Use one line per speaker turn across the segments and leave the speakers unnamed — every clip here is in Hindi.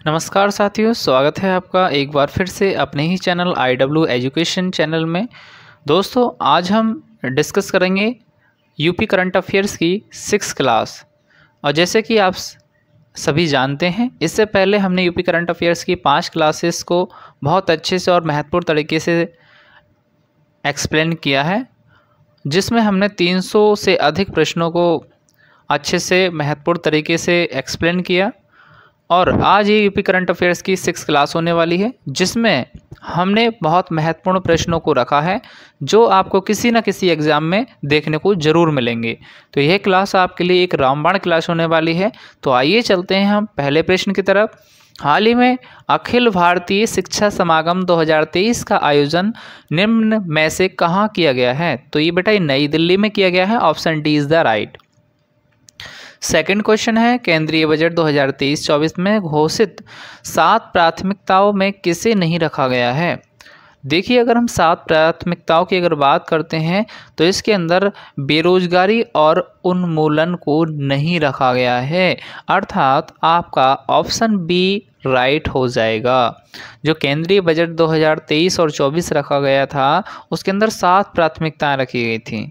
नमस्कार साथियों, स्वागत है आपका एक बार फिर से अपने ही चैनल IW एजुकेशन चैनल में। दोस्तों, आज हम डिस्कस करेंगे यूपी करंट अफेयर्स की 6th क्लास। और जैसे कि आप सभी जानते हैं, इससे पहले हमने यूपी करंट अफेयर्स की 5 क्लासेस को बहुत अच्छे से और महत्वपूर्ण तरीके से एक्सप्लेन किया है, जिसमें हमने 300 से अधिक प्रश्नों को अच्छे से महत्वपूर्ण तरीके से एक्सप्लेन किया। और आज ये यूपी करंट अफेयर्स की 6th क्लास होने वाली है, जिसमें हमने बहुत महत्वपूर्ण प्रश्नों को रखा है जो आपको किसी न किसी एग्ज़ाम में देखने को ज़रूर मिलेंगे। तो यह क्लास आपके लिए एक रामबाण क्लास होने वाली है। तो आइए चलते हैं हम पहले प्रश्न की तरफ। हाल ही में अखिल भारतीय शिक्षा समागम 2023 का आयोजन निम्न में से कहाँ किया गया है? तो ये बेटा नई दिल्ली में किया गया है। Option D is the right. Second question है, केंद्रीय बजट 2023-24 में घोषित 7 प्राथमिकताओं में किसे नहीं रखा गया है? देखिए, अगर हम 7 प्राथमिकताओं की अगर बात करते हैं तो इसके अंदर बेरोजगारी और उन्मूलन को नहीं रखा गया है, अर्थात आपका ऑप्शन बी राइट हो जाएगा। जो केंद्रीय बजट 2023 और 24 रखा गया था, उसके अंदर 7 प्राथमिकताएं रखी गई थी।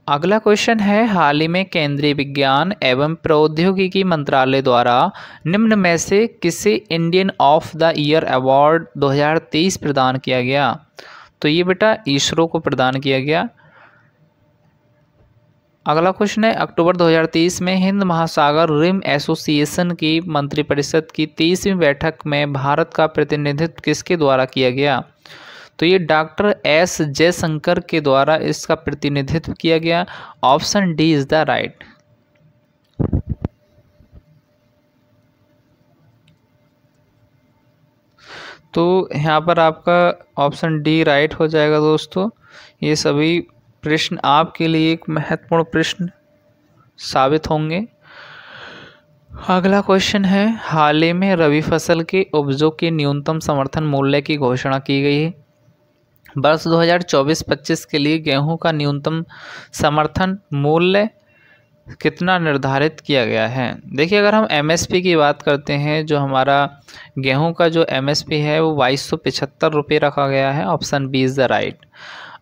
अगला क्वेश्चन है, हाल ही में केंद्रीय विज्ञान एवं प्रौद्योगिकी मंत्रालय द्वारा निम्न में से किसे Indian of the year award 2023 प्रदान किया गया? तो ये बेटा इसरो को प्रदान किया गया। अगला क्वेश्चन है, अक्टूबर 2023 में हिंद महासागर रिम एसोसिएशन की मंत्रिपरिषद की 30वीं बैठक में भारत का प्रतिनिधित्व किसके द्वारा किया गया? तो ये डॉक्टर एस जयशंकर के द्वारा इसका प्रतिनिधित्व किया गया। Option D is the right. तो यहाँ पर आपका ऑप्शन डी राइट हो जाएगा। दोस्तों, ये सभी प्रश्न आपके लिए एक महत्वपूर्ण प्रश्न साबित होंगे। अगला क्वेश्चन है, हाल ही में रबी फसल के उपजों के न्यूनतम समर्थन मूल्य की घोषणा की गई है। वर्ष 2024-25 के लिए गेहूं का न्यूनतम समर्थन मूल्य कितना निर्धारित किया गया है? देखिए, अगर हम एमएसपी की बात करते हैं, जो हमारा गेहूं का जो एमएसपी है वो 2275 रुपये रखा गया है। Option B is the right.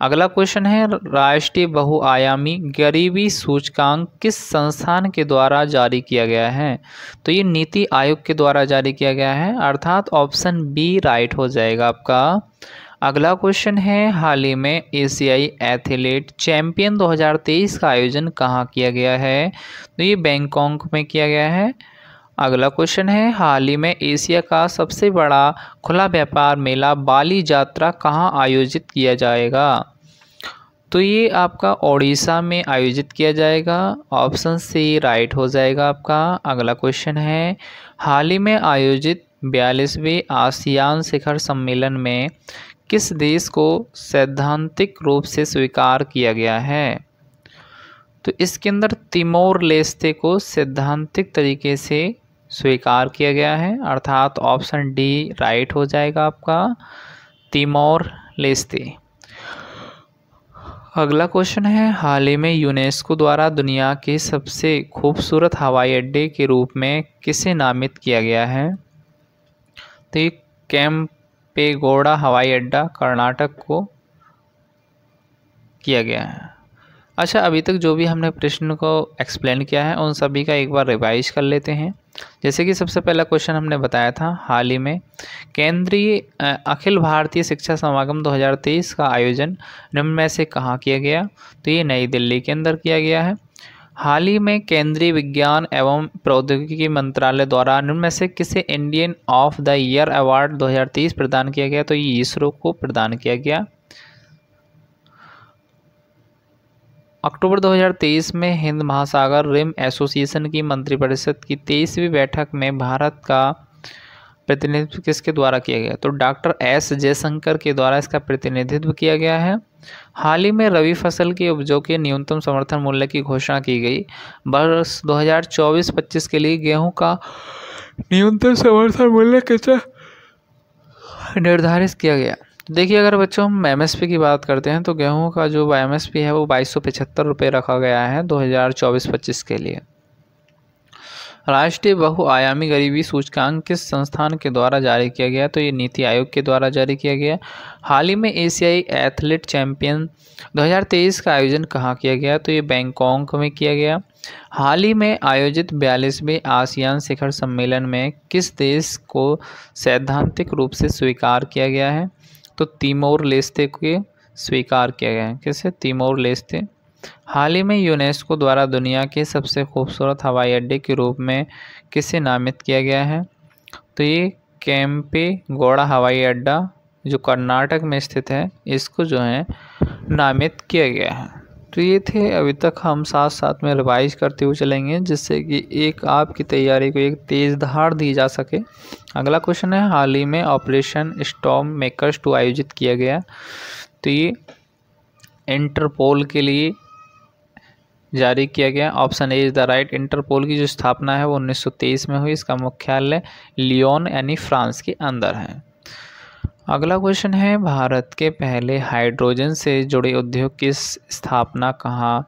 अगला क्वेश्चन है, राष्ट्रीय बहुआयामी गरीबी सूचकांक किस संस्थान के द्वारा जारी किया गया है? तो ये नीति आयोग के द्वारा जारी किया गया है, अर्थात ऑप्शन बी राइट हो जाएगा आपका। अगला क्वेश्चन है, हाल ही में एशियाई एथलीट चैंपियन 2023 का आयोजन कहाँ किया गया है? तो ये बैंकॉक में किया गया है। अगला क्वेश्चन है, हाल ही में एशिया का सबसे बड़ा खुला व्यापार मेला बाली यात्रा कहाँ आयोजित किया जाएगा? तो ये आपका ओडिशा में आयोजित किया जाएगा। ऑप्शन सी राइट हो जाएगा आपका। अगला क्वेश्चन है, हाल ही में आयोजित 42वें आसियान शिखर सम्मेलन में किस देश को सैद्धांतिक रूप से स्वीकार किया गया है? तो इसके अंदर तिमोर लेस्ते को सैद्धांतिक तरीके से स्वीकार किया गया है, अर्थात ऑप्शन डी राइट हो जाएगा आपका, तिमोर लेस्ते। अगला क्वेश्चन है, हाल ही में यूनेस्को द्वारा दुनिया के सबसे खूबसूरत हवाई अड्डे के रूप में किसे नामित किया गया है? तो ये केम्पेगौड़ा हवाई अड्डा कर्नाटक को किया गया है। अच्छा, अभी तक जो भी हमने प्रश्न को एक्सप्लेन किया है उन सभी का एक बार रिवाइज कर लेते हैं। जैसे कि सबसे पहला क्वेश्चन हमने बताया था, हाल ही में केंद्रीय अखिल भारतीय शिक्षा समागम 2023 का आयोजन निम्न में से कहाँ किया गया? तो ये नई दिल्ली के अंदर किया गया है। हाल ही में केंद्रीय विज्ञान एवं प्रौद्योगिकी मंत्रालय द्वारा निम्न में से किसे Indian of the year award 2023 प्रदान किया गया? तो ये इसरो को प्रदान किया गया। अक्टूबर 2023 में हिंद महासागर रिम एसोसिएशन की मंत्रिपरिषद की 23वीं बैठक में भारत का प्रतिनिधित्व किसके द्वारा किया गया? तो डॉक्टर एस जयशंकर के द्वारा इसका प्रतिनिधित्व किया गया है। हाल ही में रबी फसल के उपजों के न्यूनतम समर्थन मूल्य की घोषणा की गई। वर्ष 2024-25 के लिए गेहूं का न्यूनतम समर्थन मूल्य कितना निर्धारित किया गया? देखिए, अगर बच्चों हम एमएसपी की बात करते हैं तो गेहूं का जो एमएसपी है वो 2275 रुपये रखा गया है 2024-25 के लिए। राष्ट्रीय बहुआयामी गरीबी सूचकांक किस संस्थान के द्वारा जारी किया गया? तो ये नीति आयोग के द्वारा जारी किया गया। हाल ही में एशियाई एथलीट चैंपियन 2023 का आयोजन कहाँ किया गया? तो ये बैंकॉक में किया गया। हाल ही में आयोजित 42वें आसियान शिखर सम्मेलन में किस देश को सैद्धांतिक रूप से स्वीकार किया गया है? तो तिमोर लेस्ते को स्वीकार किया गया है। किसे? Timor Leste. हाल ही में यूनेस्को द्वारा दुनिया के सबसे खूबसूरत हवाई अड्डे के रूप में किसे नामित किया गया है? तो ये केम्पेगौड़ा हवाई अड्डा जो कर्नाटक में स्थित है, इसको जो है नामित किया गया है। तो ये थे, अभी तक हम साथ साथ में रिवाइज करते हुए चलेंगे, जिससे कि एक आपकी तैयारी को एक तेज़ धार दी जा सके। अगला क्वेश्चन है, हाल ही में ऑपरेशन स्टॉर्म मेकर्स 2 आयोजित किया गया। तो ये इंटरपोल के लिए जारी किया गया। Option A is the right. Interpol की जो स्थापना है वो 1923 में हुई। इसका मुख्यालय लियोन यानी फ्रांस के अंदर है। अगला क्वेश्चन है, भारत के पहले हाइड्रोजन से जुड़े उद्योग की स्थापना कहाँ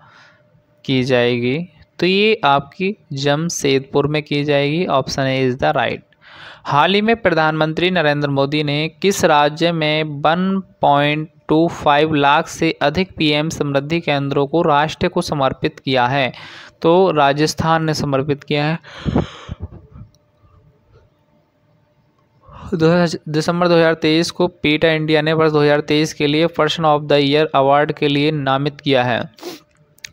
की जाएगी? तो ये आपकी जमशेदपुर में की जाएगी। Option A is the right. हाल ही में प्रधानमंत्री नरेंद्र मोदी ने किस राज्य में 1.25 लाख से अधिक पीएम समृद्धि केंद्रों को राष्ट्र को समर्पित किया है? तो राजस्थान ने समर्पित किया है। दिसंबर 2023 को पीटा इंडिया ने वर्ष 2023 के लिए person of the year award के लिए नामित किया है।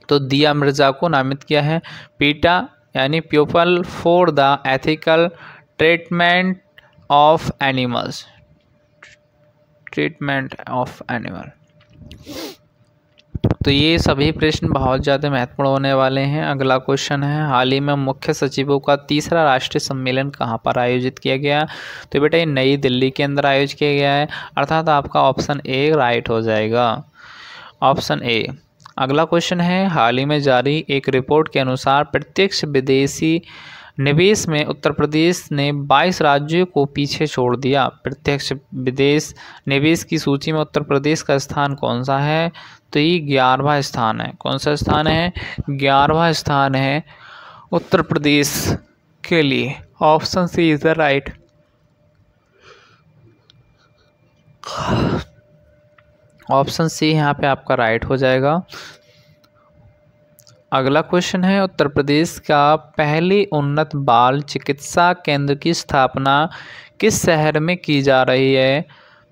तो दिया मिर्जा को नामित किया है। पीटा यानी people for the ethical treatment of animals. तो ये सभी प्रश्न बहुत ज़्यादा महत्वपूर्ण होने वाले हैं। अगला क्वेश्चन है, हाल ही में मुख्य सचिवों का तीसरा राष्ट्रीय सम्मेलन कहाँ पर आयोजित किया गया? तो बेटा ये नई दिल्ली के अंदर आयोजित किया गया है, अर्थात आपका ऑप्शन ए राइट हो जाएगा। Option A. अगला क्वेश्चन है, हाल ही में जारी एक रिपोर्ट के अनुसार प्रत्यक्ष विदेशी निवेश में उत्तर प्रदेश ने 22 राज्यों को पीछे छोड़ दिया। प्रत्यक्ष विदेश निवेश की सूची में उत्तर प्रदेश का स्थान कौन सा है? तो ये 11वां स्थान है। कौन सा स्थान है? 11वां स्थान है उत्तर प्रदेश के लिए। Option C is the right. Option C यहाँ पे आपका राइट हो जाएगा। अगला क्वेश्चन है, उत्तर प्रदेश का पहली उन्नत बाल चिकित्सा केंद्र की स्थापना किस शहर में की जा रही है?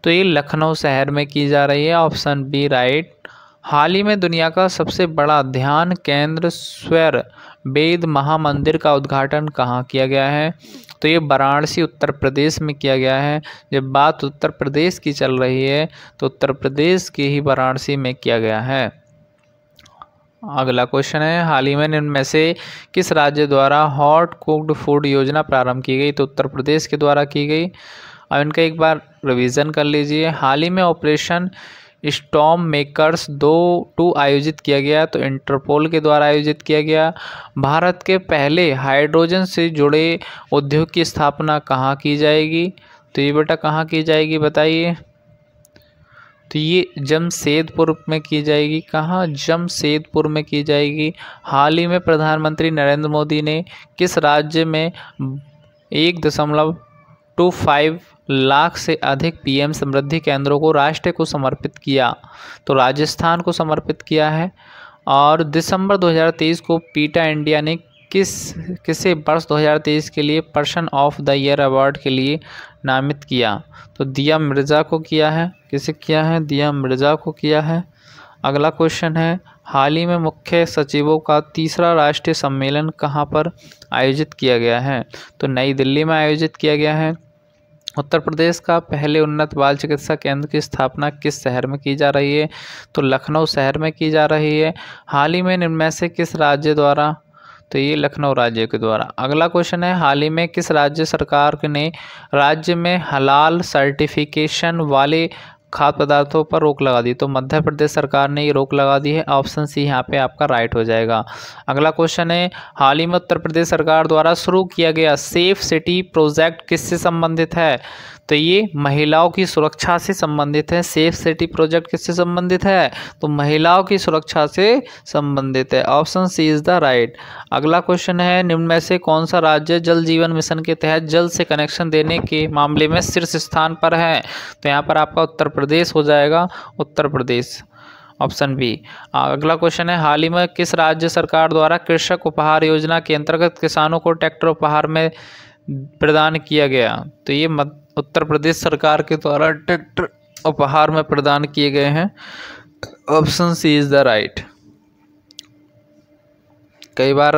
तो ये लखनऊ शहर में की जा रही है। Option B right. हाल ही में दुनिया का सबसे बड़ा ध्यान केंद्र स्वर वेद महामंदिर का उद्घाटन कहाँ किया गया है? तो ये वाराणसी उत्तर प्रदेश में किया गया है। जब बात उत्तर प्रदेश की चल रही है तो उत्तर प्रदेश के ही वाराणसी में किया गया है। अगला क्वेश्चन है, हाल ही में इनमें से किस राज्य द्वारा हॉट कुक्ड फूड योजना प्रारंभ की गई? तो उत्तर प्रदेश के द्वारा की गई। अब इनका एक बार रिवीजन कर लीजिए। हाल ही में ऑपरेशन स्टॉर्म मेकर्स 2 आयोजित किया गया, तो इंटरपोल के द्वारा आयोजित किया गया। भारत के पहले हाइड्रोजन से जुड़े उद्योग की स्थापना कहाँ की जाएगी? तो ये बेटा कहाँ की जाएगी बताइए? तो ये जमशेदपुर में की जाएगी। कहाँ? जमशेदपुर में की जाएगी। हाल ही में प्रधानमंत्री नरेंद्र मोदी ने किस राज्य में 1.25 लाख से अधिक पीएम समृद्धि केंद्रों को राष्ट्र को समर्पित किया? तो राजस्थान को समर्पित किया है। और दिसंबर 2023 को पीटा इंडिया ने किसे वर्ष 2023 के लिए person of the year award के लिए नामित किया? तो दिया मिर्जा को किया है। किसे किया है? दिया मिर्जा को किया है। अगला क्वेश्चन है, हाल ही में मुख्य सचिवों का तीसरा राष्ट्रीय सम्मेलन कहाँ पर आयोजित किया गया है? तो नई दिल्ली में आयोजित किया गया है। उत्तर प्रदेश का पहले उन्नत बाल चिकित्सा केंद्र की स्थापना किस शहर में की जा रही है? तो लखनऊ शहर में की जा रही है। हाल ही में इनमें से किस राज्य द्वारा? तो ये लखनऊ राज्य के द्वारा। अगला क्वेश्चन है, हाल ही में किस राज्य सरकार ने राज्य में हलाल सर्टिफिकेशन वाले खाद्य पदार्थों पर रोक लगा दी, तो मध्य प्रदेश सरकार ने ये रोक लगा दी है। ऑप्शन सी यहाँ पे आपका राइट हो जाएगा। अगला क्वेश्चन है, हाल ही में उत्तर प्रदेश सरकार द्वारा शुरू किया गया सेफ सिटी प्रोजेक्ट किससे संबंधित है? तो ये महिलाओं की सुरक्षा से संबंधित है। सेफ सिटी प्रोजेक्ट किससे संबंधित है? तो महिलाओं की सुरक्षा से संबंधित है। Option C is the right. अगला क्वेश्चन है, निम्न में से कौन सा राज्य जल जीवन मिशन के तहत जल से कनेक्शन देने के मामले में शीर्ष स्थान पर है? तो यहाँ पर आपका उत्तर प्रदेश हो जाएगा, उत्तर प्रदेश, ऑप्शन बी। अगला क्वेश्चन है, हाल ही में किस राज्य सरकार द्वारा कृषक उपहार योजना के अंतर्गत किसानों को ट्रैक्टर उपहार में प्रदान किया गया? तो ये उत्तर प्रदेश सरकार के द्वारा ट्रैक्टर उपहार में प्रदान किए गए हैं। Option C is the right. कई बार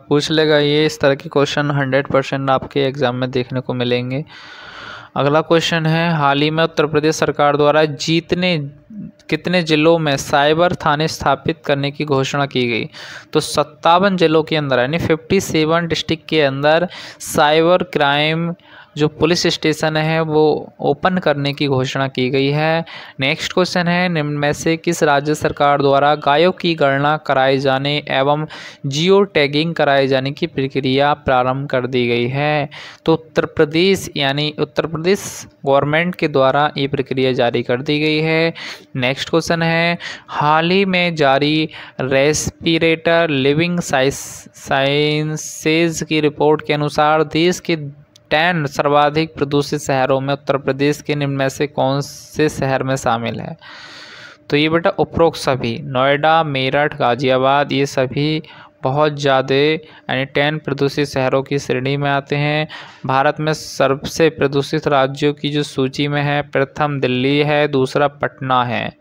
पूछ लेगा ये, इस तरह के क्वेश्चन 100% आपके एग्जाम में देखने को मिलेंगे। अगला क्वेश्चन है, हाल ही में उत्तर प्रदेश सरकार द्वारा कितने जिलों में साइबर थाने स्थापित करने की घोषणा की गई? तो 57 जिलों के अंदर यानी 57 डिस्ट्रिक्ट के अंदर साइबर क्राइम जो पुलिस स्टेशन है वो ओपन करने की घोषणा की गई है। नेक्स्ट क्वेश्चन है, निम्न में से किस राज्य सरकार द्वारा गायों की गणना कराए जाने एवं जियो टैगिंग कराए जाने की प्रक्रिया प्रारंभ कर दी गई है? तो उत्तर प्रदेश, यानी उत्तर प्रदेश गवर्नमेंट के द्वारा ये प्रक्रिया जारी कर दी गई है। नेक्स्ट क्वेश्चन है, हाल ही में जारी रेस्पिरेटर लिविंग साइंसेज की रिपोर्ट के अनुसार देश के 10 सर्वाधिक प्रदूषित शहरों में उत्तर प्रदेश के निम्न में से कौन से शहर में शामिल है? तो ये बेटा उपरोक्त सभी, नोएडा, मेरठ, गाजियाबाद, ये सभी बहुत ज़्यादा यानी 10 प्रदूषित शहरों की श्रेणी में आते हैं। भारत में सबसे प्रदूषित राज्यों की जो सूची में है, प्रथम दिल्ली है, दूसरा पटना है।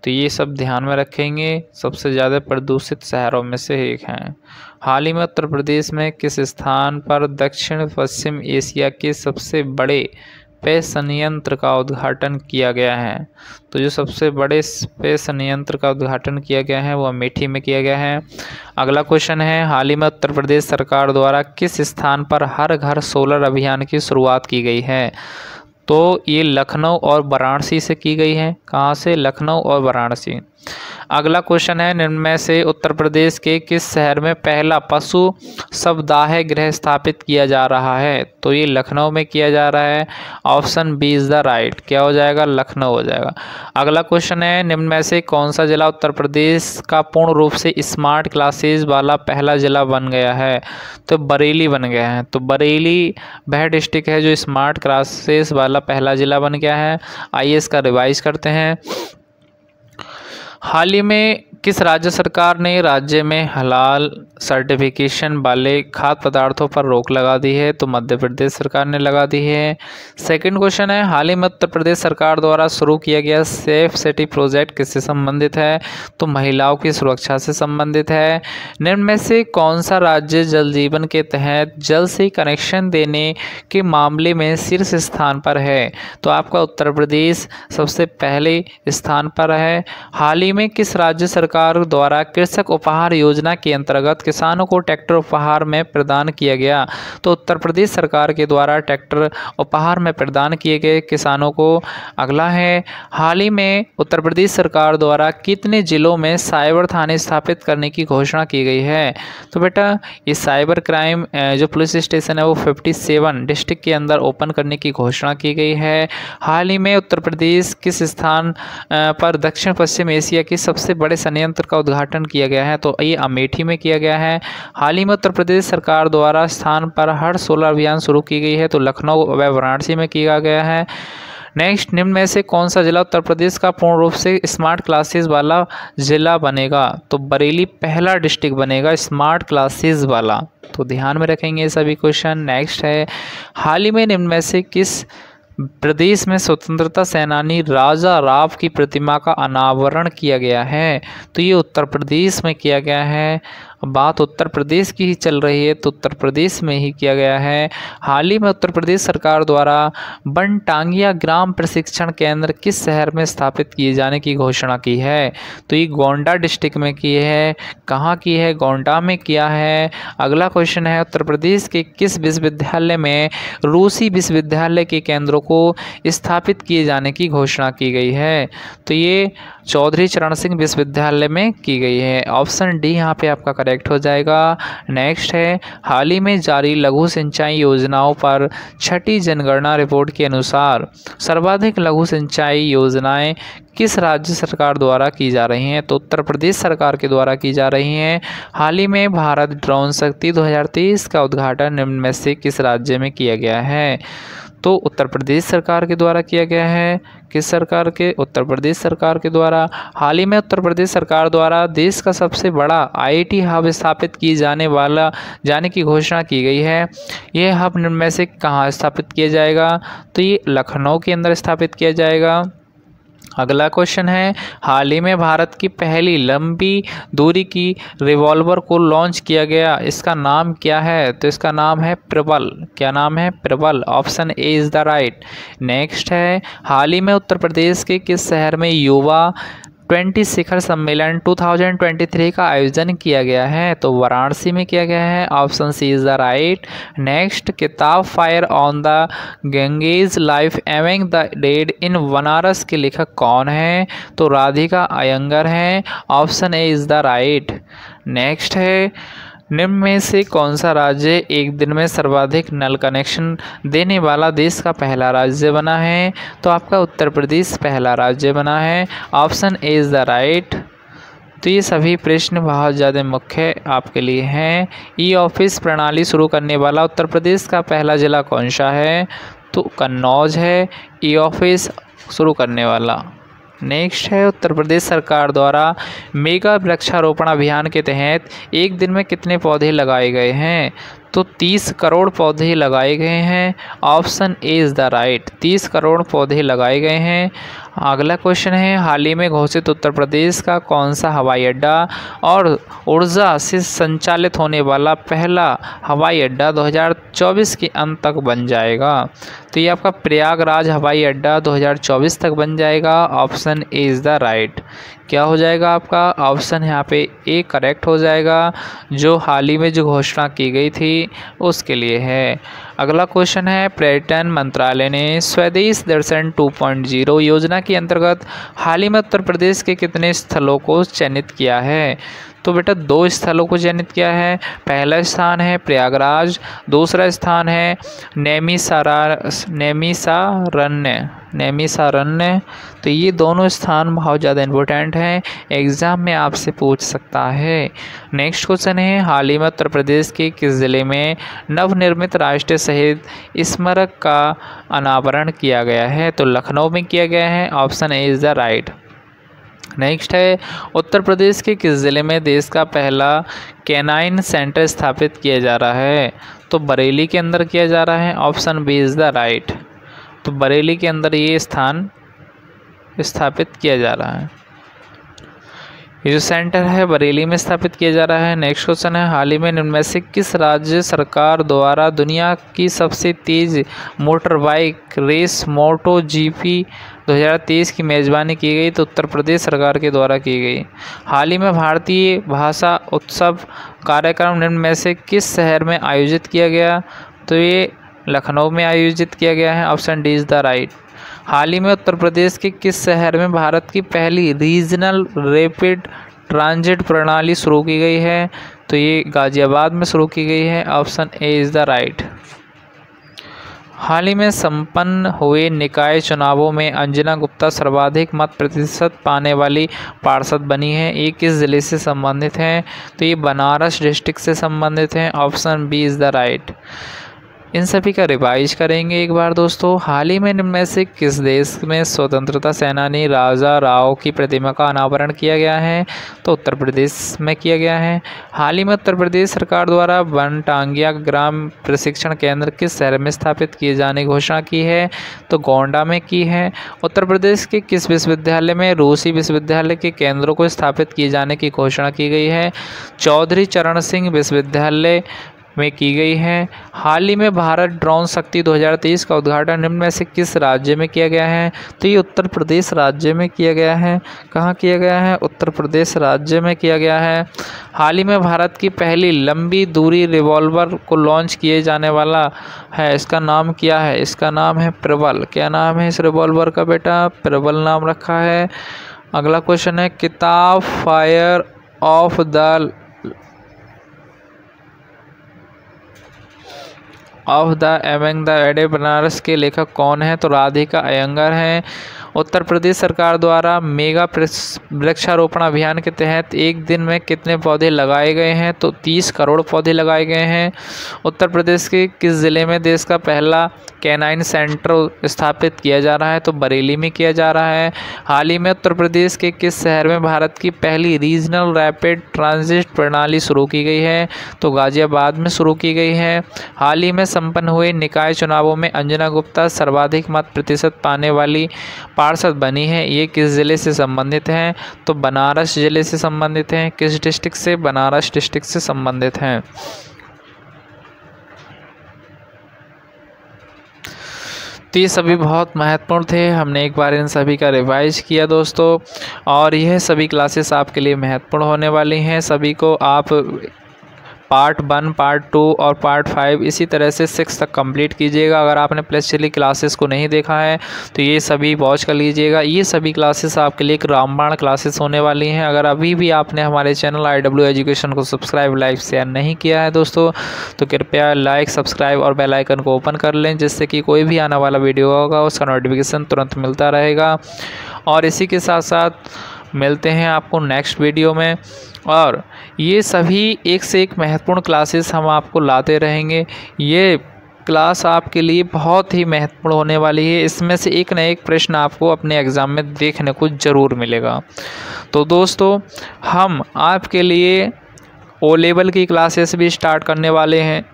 तो ये सब ध्यान में रखेंगे, सबसे ज़्यादा प्रदूषित शहरों में से एक हैं। हाल ही में उत्तर प्रदेश में किस स्थान पर दक्षिण पश्चिम एशिया के सबसे बड़े पेय संयंत्र का उद्घाटन किया गया है? तो जो सबसे बड़े पेय संयंत्र का उद्घाटन किया गया है वो अमेठी में किया गया है। अगला क्वेश्चन है, हाल ही में उत्तर प्रदेश सरकार द्वारा किस स्थान पर हर घर सोलर अभियान की शुरुआत की गई है? तो ये लखनऊ और वाराणसी से की गई है। कहाँ से? लखनऊ और वाराणसी। अगला क्वेश्चन है, निम्न में से उत्तर प्रदेश के किस शहर में पहला पशु शवदाह गृह स्थापित किया जा रहा है? तो ये लखनऊ में किया जा रहा है। Option B is the right. क्या हो जाएगा? लखनऊ हो जाएगा। अगला क्वेश्चन है, निम्न में से कौन सा जिला उत्तर प्रदेश का पूर्ण रूप से स्मार्ट क्लासेज वाला पहला जिला बन गया है? तो बरेली बन गया है। तो बरेली वह डिस्ट्रिक्ट है जो स्मार्ट क्लासेज वाला पहला जिला बन गया है। आइए इसका रिवाइज करते हैं। हाल ही में किस राज्य सरकार ने राज्य में हलाल सर्टिफिकेशन वाले खाद्य पदार्थों पर रोक लगा दी है? तो मध्य प्रदेश सरकार ने लगा दी है। सेकंड क्वेश्चन है, हाल ही में उत्तर प्रदेश सरकार द्वारा शुरू किया गया सेफ सिटी प्रोजेक्ट किससे संबंधित है? तो महिलाओं की सुरक्षा से संबंधित है। निम्न में से कौन सा राज्य जल जीवन के तहत जल से कनेक्शन देने के मामले में शीर्ष स्थान पर है? तो आपका उत्तर प्रदेश सबसे पहले स्थान पर है। हाल ही में किस राज्य सरकार द्वारा कृषक उपहार योजना के अंतर्गत किसानों को ट्रैक्टर उपहार में प्रदान किया गया? तो उत्तर प्रदेश सरकार के द्वारा ट्रैक्टर उपहार में प्रदान किए गए किसानों को। अगला है, हाल ही में उत्तर प्रदेश सरकार द्वारा कितने जिलों में साइबर थाने स्थापित करने की घोषणा की गई है? तो बेटा ये साइबर क्राइम जो पुलिस स्टेशन है वो 57 डिस्ट्रिक्ट के अंदर ओपन करने की घोषणा की गई है। हाल ही में उत्तर प्रदेश किस स्थान पर दक्षिण पश्चिम एशिया की सबसे बड़े संयंत्र का उद्घाटन किया गया है? तो ये अमेठी में किया गया है। हाल ही में उत्तर प्रदेश सरकार द्वारा स्थान पर हर सोलर अभियान शुरू की गई है। तो लखनऊ व वाराणसी में किया गया है। नेक्स्ट, निम्न में से कौन सा जिला उत्तर प्रदेश का पूर्ण रूप से स्मार्ट क्लासेस वाला जिला बनेगा? तो बरेली पहला डिस्ट्रिक्ट बनेगा स्मार्ट क्लासेस वाला। तो ध्यान में रखेंगे सभी क्वेश्चन। नेक्स्ट है, हाल ही में निम्न में से किस प्रदेश में स्वतंत्रता सेनानी राजा राव की प्रतिमा का अनावरण किया गया है? तो ये उत्तर प्रदेश में किया गया है। बात उत्तर प्रदेश की ही चल रही है तो उत्तर प्रदेश में ही किया गया है। हाल ही में उत्तर प्रदेश सरकार द्वारा बनटांगिया ग्राम प्रशिक्षण केंद्र किस शहर में स्थापित किए जाने की घोषणा की है? तो ये गोंडा डिस्ट्रिक्ट में की है। कहाँ की है? गोंडा में किया है। अगला क्वेश्चन है, उत्तर प्रदेश के किस विश्वविद्यालय में रूसी विश्वविद्यालय के केंद्रों को स्थापित किए जाने की घोषणा की गई है? तो ये चौधरी चरण सिंह विश्वविद्यालय में की गई है। ऑप्शन डी यहाँ पे आपका करेक्ट हो जाएगा। नेक्स्ट है, हाल ही में जारी लघु सिंचाई योजनाओं पर छठी जनगणना रिपोर्ट के अनुसार सर्वाधिक लघु सिंचाई योजनाएं किस राज्य सरकार द्वारा की जा रही हैं? तो उत्तर प्रदेश सरकार के द्वारा की जा रही हैं। हाल ही में भारत ड्रोन शक्ति 2023 का उद्घाटन निम्न में से किस राज्य में किया गया है? तो उत्तर प्रदेश सरकार के द्वारा किया गया है। किस सरकार के? उत्तर प्रदेश सरकार के द्वारा। हाल ही में उत्तर प्रदेश सरकार द्वारा देश का सबसे बड़ा IIT हब स्थापित किए जाने की घोषणा की गई है। यह हब निम्न में से कहाँ स्थापित किया जाएगा? तो ये लखनऊ के अंदर स्थापित किया जाएगा। अगला क्वेश्चन है, हाल ही में भारत की पहली लंबी दूरी की रिवॉल्वर को लॉन्च किया गया, इसका नाम क्या है? तो इसका नाम है प्रबल। क्या नाम है? प्रबल। Option A is the right. Next है, हाल ही में उत्तर प्रदेश के किस शहर में युवा 20 शिखर सम्मेलन 2023 का आयोजन किया गया है? तो वाराणसी में किया गया है। Option C is the right. Next, किताब fire on the Ganges life among the dead in Banaras के लेखक कौन है? तो राधिका अयंगर हैं। Option A is the right. Next है, निम्न में से कौन सा राज्य एक दिन में सर्वाधिक नल कनेक्शन देने वाला देश का पहला राज्य बना है? तो आपका उत्तर प्रदेश पहला राज्य बना है। Option A is the right. तो ये सभी प्रश्न बहुत ज़्यादा मुख्य आपके लिए हैं। ई ऑफिस प्रणाली शुरू करने वाला उत्तर प्रदेश का पहला जिला कौन सा है? तो कन्नौज है ई ऑफिस शुरू करने वाला। नेक्स्ट है, उत्तर प्रदेश सरकार द्वारा मेगा वृक्षारोपण अभियान के तहत एक दिन में कितने पौधे लगाए गए हैं? तो 30 करोड़ पौधे लगाए गए हैं। Option A is the right. 30 crore पौधे लगाए गए हैं। अगला क्वेश्चन है, हाल ही में घोषित उत्तर प्रदेश का कौन सा हवाई अड्डा और ऊर्जा से संचालित होने वाला पहला हवाई अड्डा 2024 के अंत तक बन जाएगा? तो ये आपका प्रयागराज हवाई अड्डा 2024 तक बन जाएगा। Option A is the right. क्या हो जाएगा आपका? ऑप्शन यहाँ पे ए करेक्ट हो जाएगा, जो हाल ही में जो घोषणा की गई थी उसके लिए है। अगला क्वेश्चन है, पर्यटन मंत्रालय ने स्वदेश दर्शन 2.0 योजना के अंतर्गत हाल ही में उत्तर प्रदेश के कितने स्थलों को चयनित किया है? तो बेटा 2 स्थलों को चयनित किया है। पहला स्थान है प्रयागराज, दूसरा स्थान है नैमिषारण्य। तो ये दोनों स्थान बहुत ज़्यादा इम्पोर्टेंट हैं, एग्ज़ाम में आपसे पूछ सकता है। नेक्स्ट क्वेश्चन है, हाल ही में उत्तर प्रदेश के किस ज़िले में नवनिर्मित राष्ट्रीय शहीद स्मारक का अनावरण किया गया है? तो लखनऊ में किया गया है। Option A is the right. Next है, उत्तर प्रदेश के किस ज़िले में देश का पहला कैनाइन सेंटर स्थापित किया जा रहा है? तो बरेली के अंदर किया जा रहा है। Option B is the right. तो बरेली के अंदर ये स्थान स्थापित किया जा रहा है। ये जो सेंटर है बरेली में स्थापित किया जा रहा है। नेक्स्ट क्वेश्चन है, हाल ही में निम्न में से किस राज्य सरकार द्वारा दुनिया की सबसे तेज़ मोटर बाइक रेस मोटो GP 2023 की मेज़बानी की गई? तो उत्तर प्रदेश सरकार के द्वारा की गई। हाल ही में भारतीय भाषा उत्सव कार्यक्रम निम्न में से किस शहर में आयोजित किया गया? तो ये लखनऊ में आयोजित किया गया है। Option D is the right. हाल ही में उत्तर प्रदेश के किस शहर में भारत की पहली रीजनल रैपिड ट्रांजिट प्रणाली शुरू की गई है? तो ये गाज़ियाबाद में शुरू की गई है। Option A is the right. हाल ही में संपन्न हुए निकाय चुनावों में अंजना गुप्ता सर्वाधिक मत प्रतिशत पाने वाली पार्षद बनी है। ये किस ज़िले से संबंधित हैं? तो ये बनारस डिस्ट्रिक्ट से संबंधित हैं। Option B is the right. इन सभी का रिवाइज करेंगे एक बार दोस्तों। हाल ही में निम्न में से किस देश में स्वतंत्रता सेनानी राजा राव की प्रतिमा का अनावरण किया गया है? तो उत्तर प्रदेश में किया गया है। हाल ही में उत्तर प्रदेश सरकार द्वारा वनटांगिया ग्राम प्रशिक्षण केंद्र किस शहर में स्थापित किए जाने की घोषणा की है? तो गोंडा में की है। उत्तर प्रदेश के किस विश्वविद्यालय में रूसी विश्वविद्यालय के केंद्रों को स्थापित किए जाने की घोषणा की गई है? चौधरी चरण सिंह विश्वविद्यालय में की गई है। हाल ही में भारत ड्रोन शक्ति 2023 का उद्घाटन निम्न में से किस राज्य में किया गया है? तो ये उत्तर प्रदेश राज्य में किया गया है। कहाँ किया गया है? उत्तर प्रदेश राज्य में किया गया है। हाल ही में भारत की पहली लंबी दूरी रिवॉल्वर को लॉन्च किए जाने वाला है, इसका नाम क्या है? इसका नाम है प्रबल। क्या नाम है इस रिवॉल्वर का बेटा? प्रबल नाम रखा है। अगला क्वेश्चन है, किताब fire of the among the एडे बनारस के लेखक कौन है? तो राधिका अयंगर हैं। उत्तर प्रदेश सरकार द्वारा मेगा वृक्षारोपण अभियान के तहत एक दिन में कितने पौधे लगाए गए हैं? तो 30 करोड़ पौधे लगाए गए हैं। उत्तर प्रदेश के किस ज़िले में देश का पहला कैनाइन सेंटर स्थापित किया जा रहा है? तो बरेली में किया जा रहा है। हाल ही में उत्तर प्रदेश के किस शहर में भारत की पहली रीजनल रैपिड ट्रांजिट प्रणाली शुरू की गई है? तो गाजियाबाद में शुरू की गई है। हाल ही में संपन्न हुए निकाय चुनावों में अंजना गुप्ता सर्वाधिक मत प्रतिशत पाने वाली पार्षद बनी है। ये किस ज़िले से संबंधित हैं? तो बनारस ज़िले से संबंधित हैं। किस डिस्ट्रिक्ट से? बनारस डिस्ट्रिक्ट से संबंधित हैं। तो ये सभी बहुत महत्वपूर्ण थे, हमने एक बार इन सभी का रिवाइज किया दोस्तों, और यह सभी क्लासेस आपके लिए महत्वपूर्ण होने वाली हैं। सभी को आप पार्ट 1, पार्ट 2 और पार्ट 5 इसी तरह से 6 तक कंप्लीट कीजिएगा। अगर आपने प्लस चली क्लासेस को नहीं देखा है तो ये सभी वॉच कर लीजिएगा। ये सभी क्लासेस आपके लिए एक रामबाण क्लासेस होने वाली हैं। अगर अभी भी आपने हमारे चैनल IW एजुकेशन को सब्सक्राइब, लाइक, शेयर नहीं किया है दोस्तों, तो कृपया लाइक, सब्सक्राइब और बेल आइकन को ओपन कर लें, जिससे कि कोई भी आने वाला वीडियो होगा उसका नोटिफिकेशन तुरंत मिलता रहेगा। और इसी के साथ साथ मिलते हैं आपको नेक्स्ट वीडियो में, और ये सभी एक से एक महत्वपूर्ण क्लासेस हम आपको लाते रहेंगे। ये क्लास आपके लिए बहुत ही महत्वपूर्ण होने वाली है। इसमें से एक न एक प्रश्न आपको अपने एग्ज़ाम में देखने को ज़रूर मिलेगा। तो दोस्तों, हम आपके लिए ओ लेवल की क्लासेस भी स्टार्ट करने वाले हैं।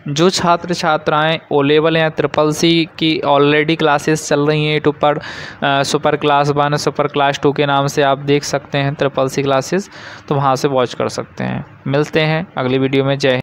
जो छात्र छात्राएं ओ लेवल या CCC की ऑलरेडी क्लासेस चल रही हैं यूट्यूब पर, सुपर क्लास 1, सुपर क्लास 2 के नाम से आप देख सकते हैं CCC क्लासेस, तो वहां से वॉच कर सकते हैं। मिलते हैं अगली वीडियो में। जय हिंद।